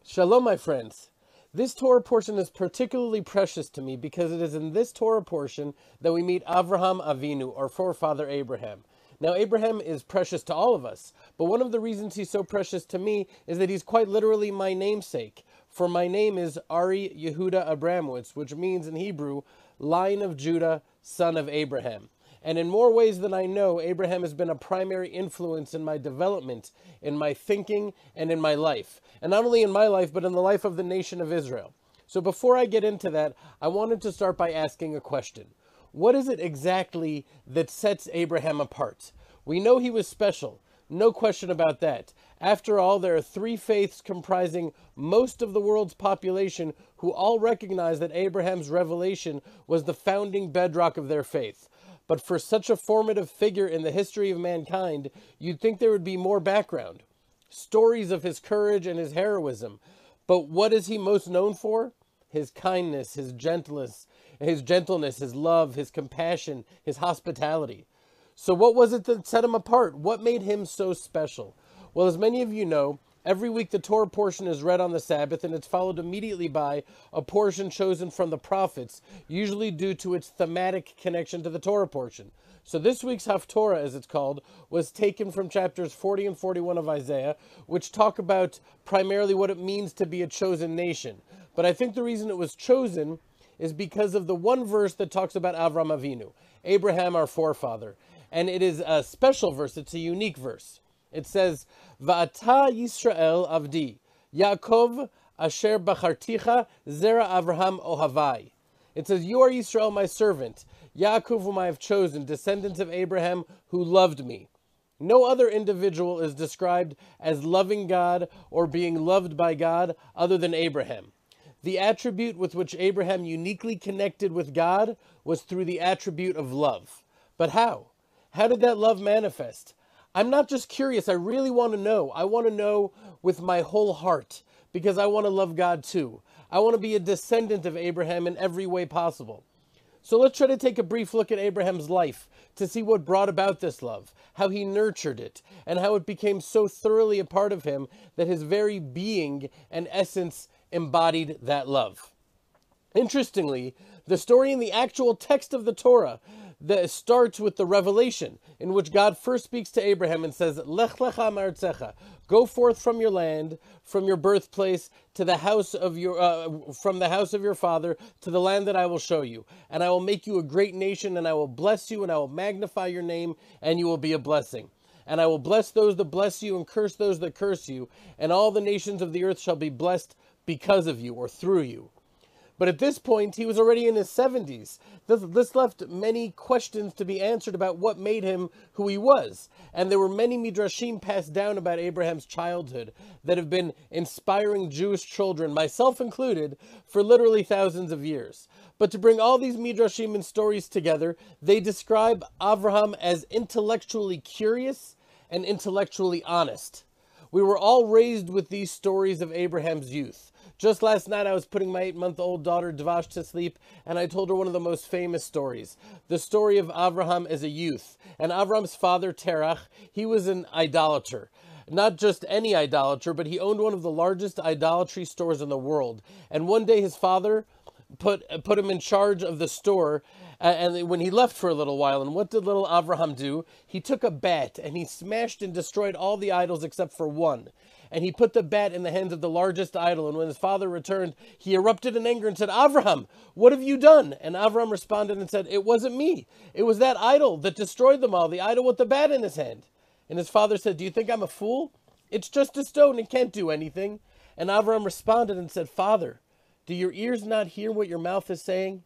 Shalom, my friends. This Torah portion is particularly precious to me because it is in this Torah portion that we meet Avraham Avinu, our forefather Abraham. Now, Abraham is precious to all of us, but one of the reasons he's so precious to me is that he's quite literally my namesake. For my name is Ari Abramowitz, which means in Hebrew, Lion of Judah, son of Abraham. And in more ways than I know, Abraham has been a primary influence in my development, in my thinking, and in my life. And not only in my life, but in the life of the nation of Israel. So before I get into that, I wanted to start by asking a question. What is it exactly that sets Abraham apart? We know he was special. No question about that. After all, there are three faiths comprising most of the world's population who all recognize that Abraham's revelation was the founding bedrock of their faith. But for such a formative figure in the history of mankind, you'd think there would be more background. Stories of his courage and his heroism. But what is he most known for? His kindness, his gentleness, his love, his compassion, his hospitality. So what was it that set him apart? What made him so special? Well, as many of you know, every week the Torah portion is read on the Sabbath, and it's followed immediately by a portion chosen from the prophets, usually due to its thematic connection to the Torah portion. So this week's Haftorah, as it's called, was taken from chapters 40 and 41 of Isaiah, which talk about primarily what it means to be a chosen nation. But I think the reason it was chosen is because of the one verse that talks about Avram Avinu, Abraham, our forefather. And it is a special verse, it's a unique verse. It says, Va'ata Yisrael avdi, Yaakov asher bacharticha, zera Avraham ohavai. It says, you are Yisrael, my servant, Yaakov whom I have chosen, descendants of Abraham who loved me. No other individual is described as loving God or being loved by God other than Abraham. The attribute with which Abraham uniquely connected with God was through the attribute of love. But how? How did that love manifest? I'm not just curious, I really want to know. I want to know with my whole heart, because I want to love God too. I want to be a descendant of Abraham in every way possible. So let's try to take a brief look at Abraham's life to see what brought about this love, how he nurtured it, and how it became so thoroughly a part of him that his very being and essence embodied that love. Interestingly, the story in the actual text of the Torah that starts with the revelation in which God first speaks to Abraham and says, Lech Lecha ma'artzecha, go forth from your land, from your birthplace, to the house of from the house of your father, to the land that I will show you. And I will make you a great nation, and I will bless you, and I will magnify your name, and you will be a blessing. And I will bless those that bless you, and curse those that curse you, and all the nations of the earth shall be blessed because of you, or through you. But at this point, he was already in his 70s. This left many questions to be answered about what made him who he was. And there were many Midrashim passed down about Abraham's childhood that have been inspiring Jewish children, myself included, for literally thousands of years. But to bring all these Midrashim and stories together, they describe Avraham as intellectually curious and intellectually honest. We were all raised with these stories of Abraham's youth. Just last night, I was putting my 8-month-old daughter, Dvash, to sleep, and I told her one of the most famous stories. The story of Avraham as a youth. And Avraham's father, Terach, he was an idolater. Not just any idolater, but he owned one of the largest idolatry stores in the world. And one day, his father put him in charge of the store, and when he left for a little while, and what did little Avraham do? He took a bat, and he smashed and destroyed all the idols except for one. And he put the bat in the hands of the largest idol. And when his father returned, he erupted in anger and said, Avraham, what have you done? And Avraham responded and said, it wasn't me. It was that idol that destroyed them all, the idol with the bat in his hand. And his father said, do you think I'm a fool? It's just a stone. It can't do anything. And Avraham responded and said, Father, do your ears not hear what your mouth is saying?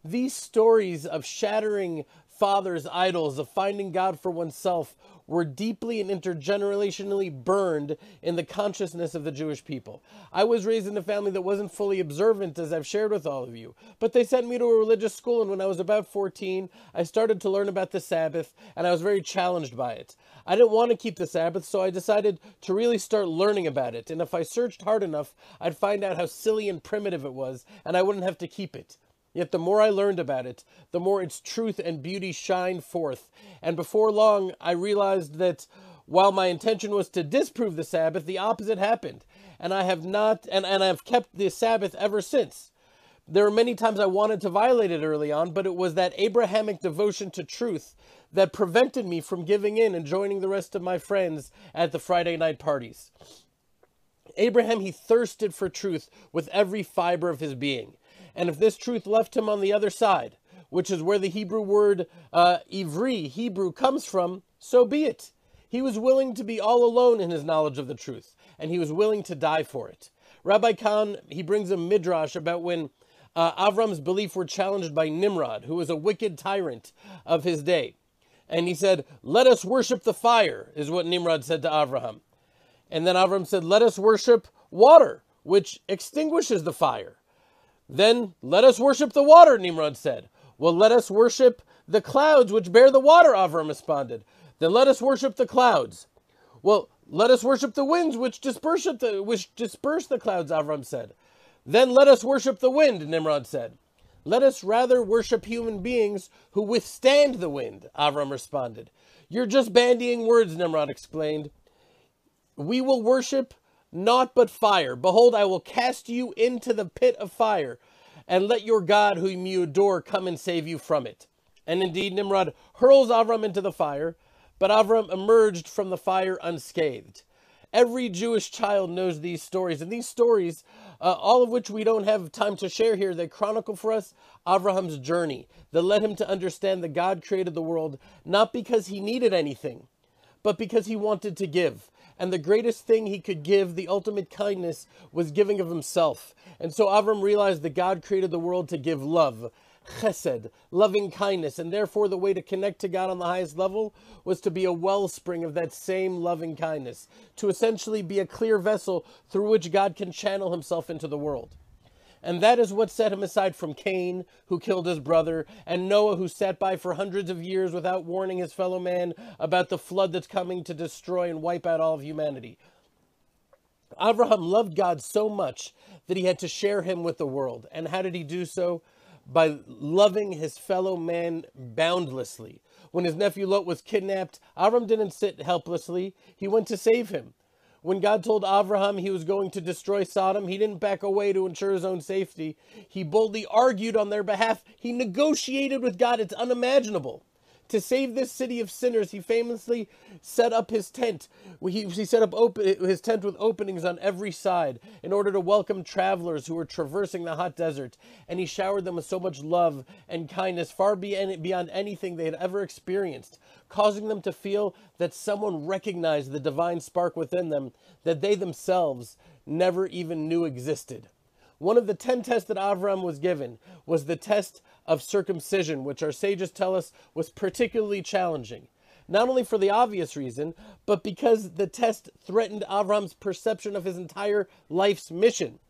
These stories of shattering fathers' idols, of finding God for oneself, were deeply and intergenerationally burned in the consciousness of the Jewish people. I was raised in a family that wasn't fully observant, as I've shared with all of you, but they sent me to a religious school, and when I was about 14, I started to learn about the Sabbath, and I was very challenged by it. I didn't want to keep the Sabbath, so I decided to really start learning about it, and if I searched hard enough, I'd find out how silly and primitive it was, and I wouldn't have to keep it. Yet the more I learned about it, the more its truth and beauty shined forth. And before long, I realized that While my intention was to disprove the Sabbath, the opposite happened, and I have kept the Sabbath ever since. There were many times I wanted to violate it early on, but it was that Abrahamic devotion to truth that prevented me from giving in and joining the rest of my friends at the Friday night parties. Abraham, he thirsted for truth with every fiber of his being. And if this truth left him on the other side, which is where the Hebrew word ivri, Hebrew, comes from, so be it. He was willing to be all alone in his knowledge of the truth, and he was willing to die for it. Rabbi Khan, he brings a Midrash about when Avram's belief were challenged by Nimrod, who was a wicked tyrant of his day. And he said, "Let us worship the fire," is what Nimrod said to Avraham. And then Avram said, "Let us worship water, which extinguishes the fire." Then, "Let us worship the water," Nimrod said. "Well, let us worship the clouds which bear the water," Avram responded. "Then let us worship the clouds." "Well, let us worship the winds which disperse the clouds," Avram said. "Then let us worship the wind," Nimrod said. "Let us rather worship human beings who withstand the wind," Avram responded. "You're just bandying words," Nimrod explained. "We will worship naught but fire. Behold, I will cast you into the pit of fire, and let your God whom you adore come and save you from it." And indeed, Nimrod hurls Avram into the fire, but Avram emerged from the fire unscathed. Every Jewish child knows these stories, and these stories, all of which we don't have time to share here, they chronicle for us Avraham's journey that led him to understand that God created the world not because he needed anything, but because he wanted to give. And the greatest thing he could give, the ultimate kindness, was giving of himself. And so Avram realized that God created the world to give love, chesed, loving kindness, and therefore the way to connect to God on the highest level was to be a wellspring of that same loving kindness, to essentially be a clear vessel through which God can channel himself into the world. And that is what set him aside from Cain, who killed his brother, and Noah, who sat by for hundreds of years without warning his fellow man about the flood that's coming to destroy and wipe out all of humanity. Abraham loved God so much that he had to share him with the world. And how did he do so? By loving his fellow man boundlessly. When his nephew Lot was kidnapped, Avram didn't sit helplessly. He went to save him. When God told Abraham he was going to destroy Sodom, he didn't back away to ensure his own safety. He boldly argued on their behalf. He negotiated with God. It's unimaginable. To save this city of sinners, he famously set up his tent. He set up his tent with openings on every side in order to welcome travelers who were traversing the hot desert. And he showered them with so much love and kindness, far beyond anything they had ever experienced, causing them to feel that someone recognized the divine spark within them that they themselves never even knew existed. One of the 10 tests that Avram was given was the test of circumcision, which our sages tell us was particularly challenging. Not only for the obvious reason, but because the test threatened Avram's perception of his entire life's mission.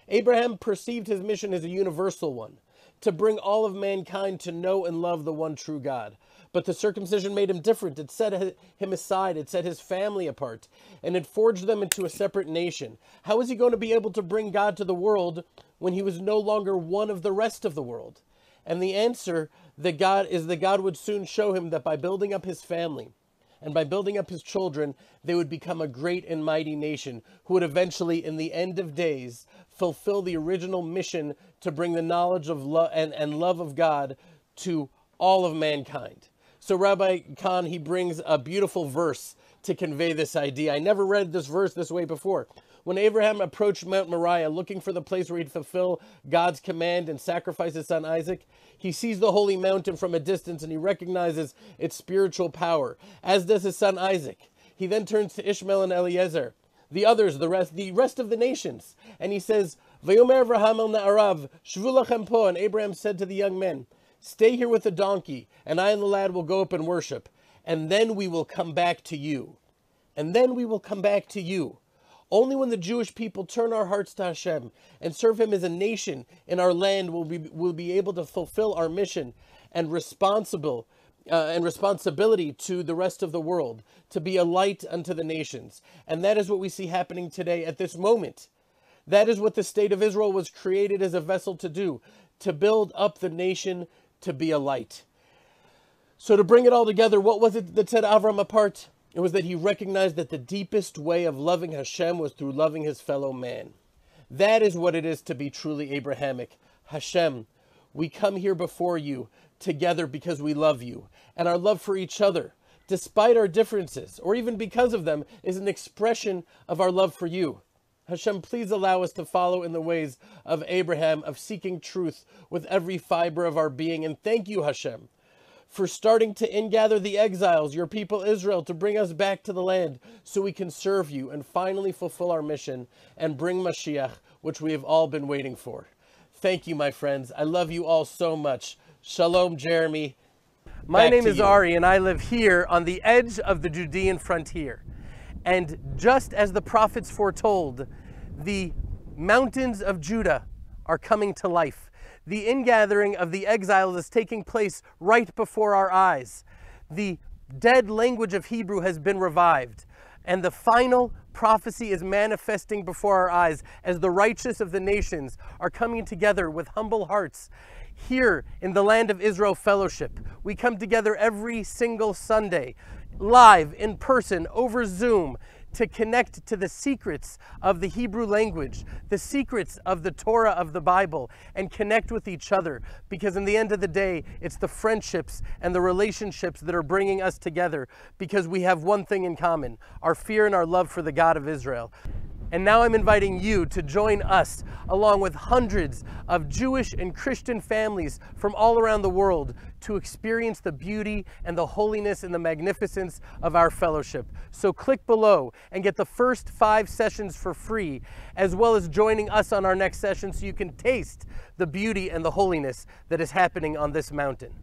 Abraham perceived his mission as a universal one, to bring all of mankind to know and love the one true God. But the circumcision made him different. It set him aside. It set his family apart. And it forged them into a separate nation. How was he going to be able to bring God to the world when he was no longer one of the rest of the world? And the answer that God would soon show him that by building up his family and by building up his children, they would become a great and mighty nation who would eventually, in the end of days, fulfill the original mission to bring the knowledge of love and love of God to all of mankind. So Rabbi Khan, he brings a beautiful verse to convey this idea. I never read this verse this way before. When Abraham approached Mount Moriah looking for the place where he'd fulfill God's command and sacrifice his son Isaac, he sees the holy mountain from a distance and he recognizes its spiritual power, as does his son Isaac. He then turns to Ishmael and Eliezer, the rest of the nations, and he says, "Vayomer Avraham el na'arav, shvu lachem po," and Abraham said to the young men, "Stay here with the donkey, and I and the lad will go up and worship, and then we will come back to you." And then we will come back to you. Only when the Jewish people turn our hearts to Hashem and serve Him as a nation in our land will we be able to fulfill our mission and responsibility to the rest of the world, to be a light unto the nations. And that is what we see happening today at this moment. That is what the state of Israel was created as a vessel to do, to build up the nation, to be a light. So to bring it all together, what was it that set Avram apart? It was that he recognized that the deepest way of loving Hashem was through loving his fellow man. That is what it is to be truly Abrahamic. Hashem, we come here before you together because we love you, and our love for each other, despite our differences, or even because of them, is an expression of our love for you. Hashem, please allow us to follow in the ways of Abraham, of seeking truth with every fiber of our being. And thank you, Hashem, for starting to ingather the exiles, your people Israel, to bring us back to the land so we can serve you and finally fulfill our mission and bring Mashiach, which we have all been waiting for. Thank you, my friends. I love you all so much. Shalom, Jeremy. My name is Ari, and I live here on the edge of the Judean frontier. And just as the prophets foretold, the mountains of Judah are coming to life. The ingathering of the exiles is taking place right before our eyes. The dead language of Hebrew has been revived, and the final prophecy is manifesting before our eyes as the righteous of the nations are coming together with humble hearts. Here in the Land of Israel Fellowship, we come together every single Sunday, live, in person, over Zoom, to connect to the secrets of the Hebrew language, the secrets of the Torah of the Bible, and connect with each other. Because in the end of the day, it's the friendships and the relationships that are bringing us together, because we have one thing in common: our fear and our love for the God of Israel. And now I'm inviting you to join us, along with hundreds of Jewish and Christian families from all around the world, to experience the beauty and the holiness and the magnificence of our fellowship. So click below and get the first 5 sessions for free, as well as joining us on our next session so you can taste the beauty and the holiness that is happening on this mountain.